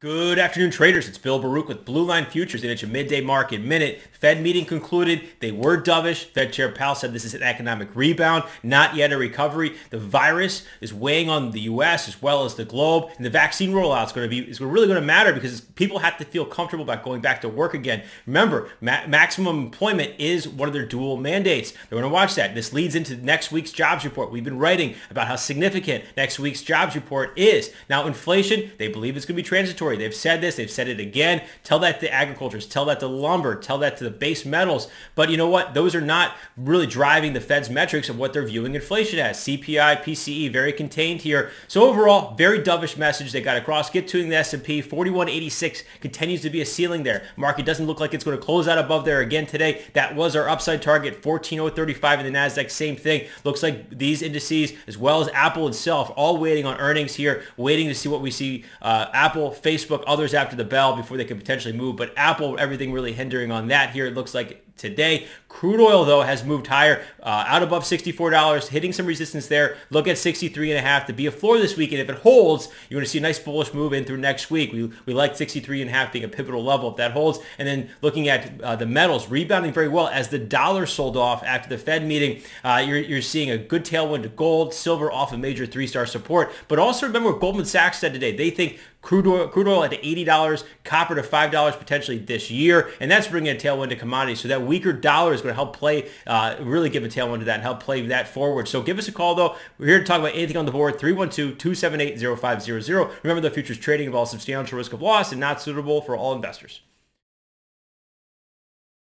Good afternoon, traders. It's Bill Baruch with Blue Line Futures, and it's your midday market minute. Fed meeting concluded. They were dovish. Fed Chair Powell said this is an economic rebound, not yet a recovery. The virus is weighing on the U.S. as well as the globe, and the vaccine rollout is really going to matter because people have to feel comfortable about going back to work again. Remember, maximum employment is one of their dual mandates. They're going to watch that. This leads into next week's jobs report. We've been writing about how significant next week's jobs report is. Now, inflation, they believe it's going to be transitory. They've said this. They've said it again. Tell that to agriculturists. Tell that to lumber. Tell that to the base metals. But you know what? Those are not really driving the Fed's metrics of what they're viewing inflation as. CPI, PCE, very contained here. So overall, very dovish message they got across. Get to the S&P. 4186 continues to be a ceiling there. Market doesn't look like it's going to close out above there again today. That was our upside target. 14035 in the NASDAQ. Same thing. Looks like these indices, as well as Apple itself, all waiting on earnings here, waiting to see what we see. Apple, Facebook, others after the bell before they could potentially move. But Apple, everything really hindering on that here. It looks like today. Crude oil, though, has moved higher, out above $64, hitting some resistance there. Look at 63.5 to be a floor this week, and if it holds, you're going to see a nice bullish move in through next week. We like 63.5 being a pivotal level if that holds. And then looking at the metals, rebounding very well as the dollar sold off after the Fed meeting. You're seeing a good tailwind to gold, silver off a major three-star support. But also remember what Goldman Sachs said today. They think crude oil at $80, copper to $5 potentially this year, and that's bringing a tailwind to commodities. So that weaker dollar is going to help play, really give a tailwind to that and help play that forward. So give us a call, though. We're here to talk about anything on the board, 312-278-0500. Remember, the futures trading involves substantial risk of loss and not suitable for all investors.